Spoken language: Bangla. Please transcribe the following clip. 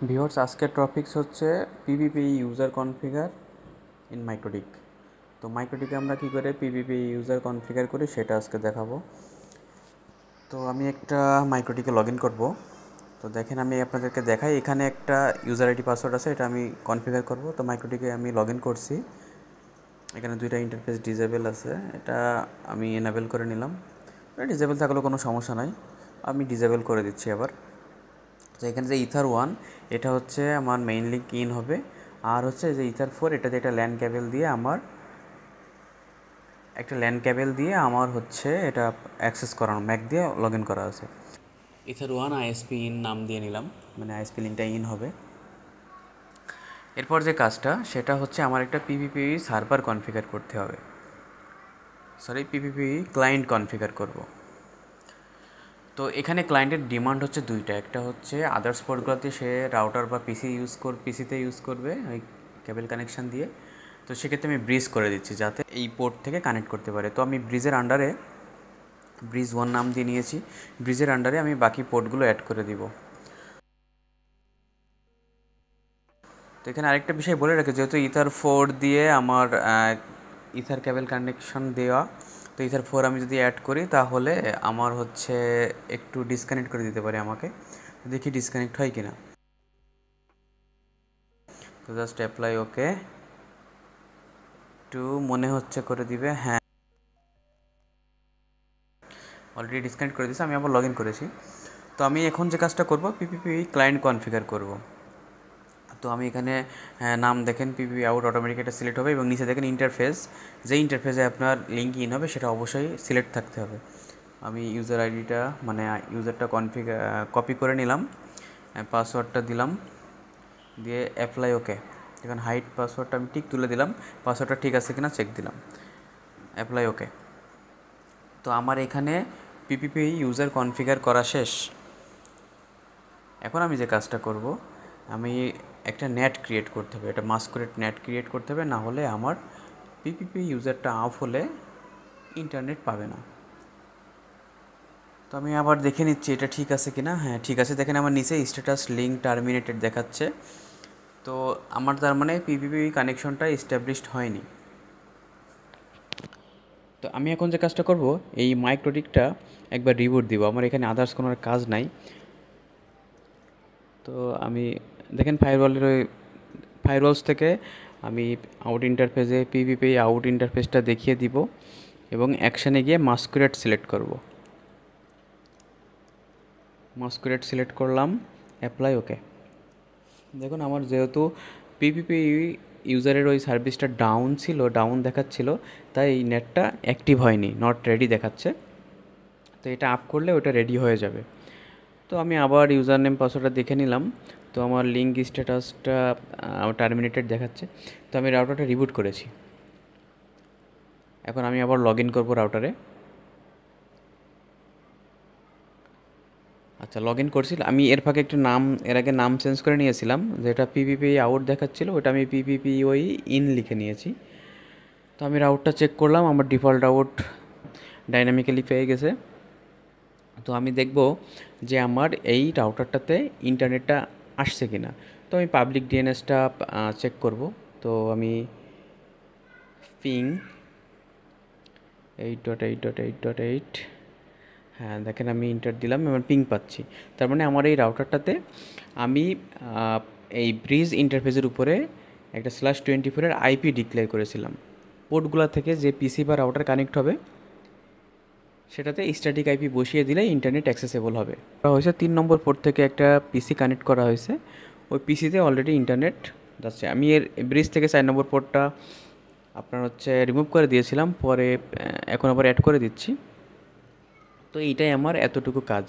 ভিউয়ার্স, আজকের টপিকস হচ্ছে PVP user configure in MikroTik. তো মাইক্রোটিকে আমরা কী করে পিভিপি ইউজার কনফিগার করি সেটা আজকে দেখাবো। তো আমি একটা মাইক্রোটিকে লগ ইন করবো। তো দেখেন, আমি আপনাদেরকে দেখাই, এখানে একটা ইউজার আইডি পাসওয়ার্ড আছে, এটা আমি কনফিগার করব। তো মাইক্রোটিকে আমি লগ ইন করছি, এখানে দুইটা ইন্টারফেস ডিজেবল আছে, এটা আমি এনাবেল করে নিলাম। ডিজেবল থাকলেও কোনো সমস্যা নাই, আমি ডিজেবল করে দিচ্ছি আবার। তো এখানে যে ইথার 1, এটা হচ্ছে আমার মেইন লিঙ্ক ইন হবে। আর হচ্ছে যে ইথার 4, এটাতে একটা ল্যান ক্যাবেল দিয়ে আমার হচ্ছে এটা অ্যাক্সেস করানো, ম্যাক দিয়ে লগ ইন করা আছে। ইথার 1 আইএসপি ইন নাম দিয়ে নিলাম, মানে আইএসপি লিঙ্কটা ইন হবে। এরপর যে কাজটা সেটা হচ্ছে আমার একটা পিভিপি সার্ভার কনফিগার করতে হবে, পিভিপি ক্লায়েন্ট কনফিগার করব। তো এখানে ক্লায়েন্টের ডিমান্ড হচ্ছে দুইটা, একটা হচ্ছে আদার্স পোর্টগুলোতে সে রাউটার বা পিসিতে ইউজ করবে ওই কেবল কানেকশান দিয়ে। তো সেক্ষেত্রে আমি ব্রিজ করে দিচ্ছি যাতে এই পোর্ট থেকে কানেক্ট করতে পারে। তো আমি ব্রিজের আন্ডারে ব্রিজ 1 নাম দিয়ে নিয়েছি, ব্রিজের আন্ডারে আমি বাকি পোর্টগুলো অ্যাড করে দিব। তো এখানে আরেকটা বিষয় বলে রাখি, যেহেতু ইথার 4 দিয়ে আমার ইথার কেবল কানেকশন দেওয়া, তো ইথার 4 আমি যদি অ্যাড করি তাহলে আমার হচ্ছে একটু ডিসকানেক্ট করে দিতে পারে আমাকে। দেখি ডিসকানেক্ট হয় কিনা। তো জাস্ট অ্যাপ্লাই ওকে, একটু মনে হচ্ছে করে দিবে। হ্যাঁ, অলরেডি ডিসকানেক্ট করে দিয়েছি, আমি আবার লগ ইন করেছি। তো আমি এখন যে কাজটা করব, পিপিপি ক্লায়েন্ট কনফিগার করব। তো আমি এখানে নাম দেখেন পিপিপি আউট অটোমেটিক এটা সিলেক্ট হবে, এবং নিচে দেখেন ইন্টারফেস, যে ইন্টারফেসে আপনার লিঙ্ক ইন হবে সেটা অবশ্যই সিলেক্ট থাকতে হবে। আমি ইউজার আইডিটা মানে ইউজারটা কপি করে নিলাম, পাসওয়ার্ডটা দিলাম, দিয়ে অ্যাপ্লাই ওকে। এখন হাইট পাসওয়ার্ডটা আমি ঠিক তুলে দিলাম, পাসওয়ার্ডটা ঠিক আছে কিনা চেক দিলাম, অ্যাপ্লাই ওকে। তো আমার এখানে পিপিপি ইউজার কনফিগার করা শেষ। এখন আমি যে কাজটা করব, আমি একটা নেট ক্রিয়েট করতে হবে, এটা মাস্কুরেট নেট ক্রিয়েট করতে হবে, না হলে আমার পিপিপি ইউজারটা অফ হলে ইন্টারনেট পাবে না। তো আমি আবার দেখে নিচ্ছি এটা ঠিক আছে কিনা। হ্যাঁ, ঠিক আছে। দেখেন আমার নিচে স্ট্যাটাস লিঙ্ক টার্মিনেটেড দেখাচ্ছে। তো আমার তার মানে পিপিপি কানেকশনটা এস্টাবলিশড হয়নি। তো আমি এখন যে কাজটা করব, এই মাইক্রোটিকটা একবার রিবুট দিব, আমার এখানে আদার্স কোনো কাজ নাই। তো আমি দেখেন ফায়ারওয়ালস থেকে আমি আউট ইন্টারফেসে পিভিপি আউট ইন্টারফেসটা দেখিয়ে দিব, এবং অ্যাকশানে গিয়ে মাস্কুরেট সিলেক্ট করব। মাস্কুরেট সিলেক্ট করলাম, অ্যাপ্লাই ওকে। দেখুন আমার যেহেতু পিভিপি ইউজারের ওই সার্ভিসটা ডাউন দেখাচ্ছিল, তাই এই নেটটা অ্যাক্টিভ হয়নি, নট রেডি দেখাচ্ছে। তো এটা আপ করলে ওটা রেডি হয়ে যাবে। তো আমি আবার ইউজার নেম পাসওয়ার্ডটা দেখে নিলাম। তো আমার লিঙ্ক স্ট্যাটাসটা টার্মিনেটেড দেখাচ্ছে। তো আমি রাউটারটা রিবুট করেছি। এখন আমি আবার লগ ইন করবো রাউটারে। আচ্ছা, লগ ইন করছি আমি। এর ফাঁকে একটা এর আগে নাম চেঞ্জ করে নিয়েছিলাম, যেটা পিপিপি আউট দেখাচ্ছিলো ওটা আমি পিপিপি ওই ইন লিখে নিয়েছি। তো আমি রাউটটা চেক করলাম, আমার ডিফল্ট আউট ডাইনামিক্যালি পেয়ে গেছে। তো আমি দেখব যে আমার এই রাউটারটাতে ইন্টারনেটটা আসছে কি না। তো আমি পাবলিক ডিএনএসটা চেক করব। তো আমি পিং 8.8.8.8, হ্যাঁ দেখেন আমি ইন্টার দিলাম, আমার পিং পাচ্ছি। তার মানে আমার এই রাউটারটাতে আমি এই ব্রিজ ইন্টারফেসের উপরে একটা /24 আইপি ডিক্লেয়ার করেছিলাম। পোর্টগুলো থেকে যে পিসি বা রাউটার কানেক্ট হবে সেটাতে স্ট্যাটিক আইপি বসিয়ে দিলে ইন্টারনেট অ্যাক্সেসেবল হবে। করা হয়েছে 3 নম্বর পোর্ট থেকে একটা পিসি কানেক্ট করা হয়েছে, ওই পিসিতে অলরেডি ইন্টারনেট যাচ্ছে। আমি এর ব্রিজ থেকে 4 নম্বর পোর্টটা আপনার হচ্ছে রিমুভ করে দিয়েছিলাম, পরে এখন আবার অ্যাড করে দিচ্ছি। তো এইটাই আমার এতটুকু কাজ।